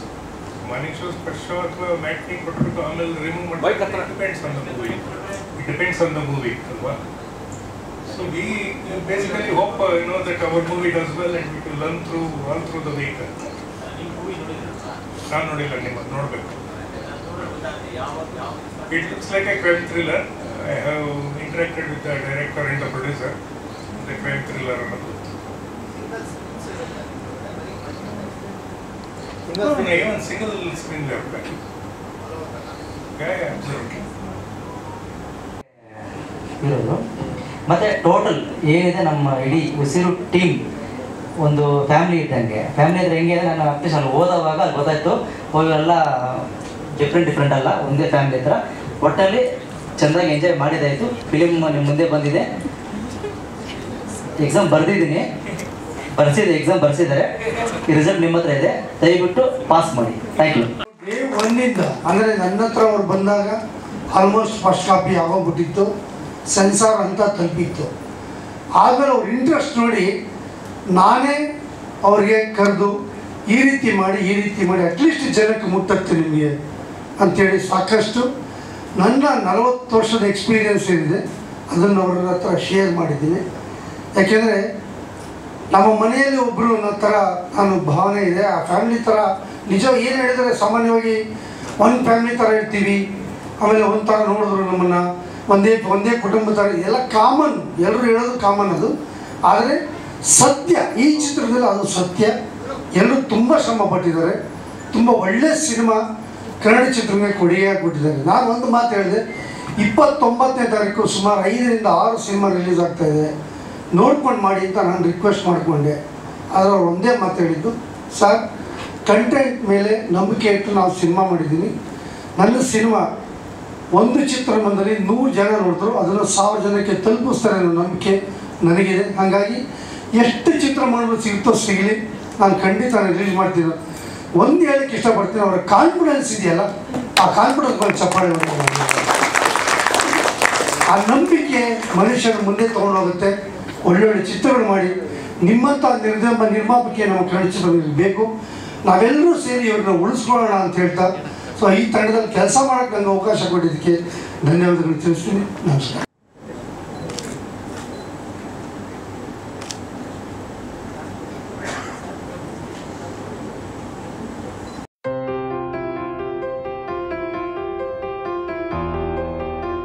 Morning shows per show ಅಥವಾ ಮ್ಯಾಟ್ನಿಂಗ್ ಕೊಟ್ಟಬಿಟ್ಟು ಆಮೇಲೆ remove ಮಾಡ್ತಾರೆ. Depends on the movie. It depends on the movie ಅಲ್ವಾ. So we basically hope that our movie does well and we will learn all through the week. ನಾನು ನೋಡಿಲ್ಲ, ನಿಮ್ಮದು ನೋಡಬೇಕು. It looks like a crime thriller. I have interacted with the director and the producer. The crime thriller ಅನ್ನೋದು even single screen left. Yeah, absolutely. ಇರೋದು ಮತ್ತು total ಏನಿದೆ ನಮ್ಮ ಇಡೀ ಉಸಿರು ಟೀಮ್ ಒಂದು ಫ್ಯಾಮಿಲಿ ಇದ್ದಂಗೆ. ಫ್ಯಾಮಿಲಿ ಅಂದರೆ ಹೆಂಗೆ ಅಂದರೆ ನಾನು ಅಟ್ಲೀಸ್ಟ್ ಅಲ್ಲಿ ಓದೋವಾಗ ಅಲ್ಲಿ ಗೊತ್ತಾಯಿತು ಅವೆಲ್ಲ ಡಿಫ್ರೆಂಟ್ ಅಲ್ಲ, ಒಂದೇ ಫ್ಯಾಮಿಲಿ ಹತ್ರ. ಒಟ್ಟಲ್ಲಿ ಚೆಂದಾಗಿ ಎಂಜಾಯ್ ಮಾಡಿದಾಯಿತು. ಫಿಲಿಮ್ ನಿಮ್ಮ ಮುಂದೆ ಬಂದಿದೆ. ಎಕ್ಸಾಮ್ ಬರೆದಿದ್ದೀನಿ, ಎಕ್ಸಾಮ್ ಬರ್ಸಿದ್ದಾರೆ. ಈ ರಿಸಲ್ಟ್ ನಿಮ್ಮ ಹತ್ರ ಇದೆ, ದಯವಿಟ್ಟು ಪಾಸ್ ಮಾಡಿ. Thank you. ಡೇ ಒನ್ನಿಂದ ಅಂದರೆ ನನ್ನ ಹತ್ರ ಅವ್ರು ಬಂದಾಗ ಆಲ್ಮೋಸ್ಟ್ ಫಸ್ಟ್ ಕಾಪಿ ಆಗೋಗ್ಬಿಟ್ಟಿತ್ತು, ಸೆನ್ಸಾರ್ ಅಂತ ತಲುಪಿತ್ತು. ಆಮೇಲೆ ಅವ್ರ ಇಂಟ್ರೆಸ್ಟ್ ನೋಡಿ ನಾನೇ ಅವ್ರಿಗೆ ಕರೆದು ಈ ರೀತಿ ಮಾಡಿ ಅಟ್ಲೀಸ್ಟ್ ಜನಕ್ಕೆ ಮುಟ್ಟತ್ತೆ ನಿಮಗೆ ಅಂಥೇಳಿ ಸಾಕಷ್ಟು ನನ್ನ 40 ವರ್ಷದ ಎಕ್ಸ್ಪೀರಿಯೆನ್ಸ್ ಏನಿದೆ ಅದನ್ನು ಅವ್ರ ಹತ್ರ ಶೇರ್ ಮಾಡಿದ್ದೀನಿ. ಯಾಕೆಂದರೆ ನಮ್ಮ ಮನೆಯಲ್ಲಿ ಒಬ್ಬರು ಅನ್ನೋ ಥರ ನಾನು ಭಾವನೆ ಇದೆ. ಆ ಫ್ಯಾಮಿಲಿ ಥರ ನಿಜ ಏನು ಹೇಳಿದರೆ ಸಾಮಾನ್ಯವಾಗಿ ಒಂದು ಫ್ಯಾಮಿಲಿ ಥರ ಇರ್ತೀವಿ, ಆಮೇಲೆ ಒಂದು ಥರ ನೋಡಿದ್ರು ನಮ್ಮನ್ನು ಒಂದೇ ಕುಟುಂಬ ಥರ, ಎಲ್ಲ ಕಾಮನ್, ಎಲ್ಲರೂ ಹೇಳೋದು ಕಾಮನ್ ಅದು. ಆದರೆ ಸತ್ಯ ಈ ಚಿತ್ರದಲ್ಲಿ ಅದು ಸತ್ಯ. ಎಲ್ಲರೂ ತುಂಬ ಶ್ರಮ ಪಟ್ಟಿದ್ದಾರೆ. ತುಂಬ ಒಳ್ಳೆಯ ಸಿನಿಮಾ ಕನ್ನಡ ಚಿತ್ರಕ್ಕೆ ಕೊಡುಗೆಯಾಗಿಬಿಟ್ಟಿದ್ದಾರೆ. ನಾನು ಒಂದು ಮಾತು ಹೇಳಿದೆ, 29ನೇ ತಾರೀಕು ಸುಮಾರು 5 ರಿಂದ 6 ಸಿನಿಮಾ ರಿಲೀಸ್ ಆಗ್ತಾಯಿದೆ, ನೋಡ್ಕೊಂಡು ಮಾಡಿ ಅಂತ ನಾನು ರಿಕ್ವೆಸ್ಟ್ ಮಾಡಿಕೊಂಡೆ. ಆದರೆ ಅವ್ರು ಒಂದೇ ಮಾತು ಹೇಳಿದ್ದು, ಸರ್ ಕಂಟೆಂಟ್ ಮೇಲೆ ನಂಬಿಕೆ ಇಟ್ಟು ನಾವು ಸಿನಿಮಾ ಮಾಡಿದ್ದೀನಿ. ನನ್ನ ಸಿನಿಮಾ ಒಂದು ಚಿತ್ರಮಂದಿರದಲ್ಲಿ 100 ಜನ ನೋಡಿದ್ರು, ಅದನ್ನು 1000 ಜನಕ್ಕೆ ತಲುಪಿಸ್ತಾರೆ ಅನ್ನೋ ನಂಬಿಕೆ ನನಗಿದೆ. ಹಾಗಾಗಿ ಎಷ್ಟು ಚಿತ್ರಮಂದಿರ ಸಿಗುತ್ತೋ ಸಿಗಲಿ, ನಾನು ಖಂಡಿತ ರಿಲೀಸ್ ಮಾಡ್ತೀನಿ. ಒಂದು ಹೇಳಕ್ಕೆ ಇಷ್ಟಪಡ್ತೀನಿ, ಅವರ ಕಾನ್ಫಿಡೆನ್ಸ್ ಇದೆಯಲ್ಲ, ಆ ಕಾನ್ಫಿಡೆನ್ಸ್ ಮೇಲೆ ಚಪ್ಪಾಳೆ ಹೊಡೆದ ಆ ನಂಬಿಕೆ ಮನುಷ್ಯನ ಮುಂದೆ ತೊಗೊಂಡೋಗುತ್ತೆ. ಒಳ್ಳೊಳ್ಳೆ ಚಿತ್ರಗಳು ಮಾಡಿ ನಿಮ್ಮಂಥ ನಿರ್ಮಾಪಕಿ ನಮ್ಮ ಕನ್ನಡ ಚಿತ್ರದಲ್ಲಿ ಬೇಕು. ನಾವೆಲ್ಲರೂ ಸೇರಿ ಇವ್ರನ್ನ ಉಳಿಸ್ಕೊಳ್ಳೋಣ ಅಂತ ಹೇಳ್ತಾ, ಸೊ ಈ ತಂಡದಲ್ಲಿ ಕೆಲಸ ಮಾಡೋಕ್ಕೆ ನನಗೆ ಅವಕಾಶ ಕೊಟ್ಟಿದ್ದಕ್ಕೆ ಧನ್ಯವಾದಗಳು ತಿಳಿಸ್ತೀನಿ. ನಮಸ್ಕಾರ.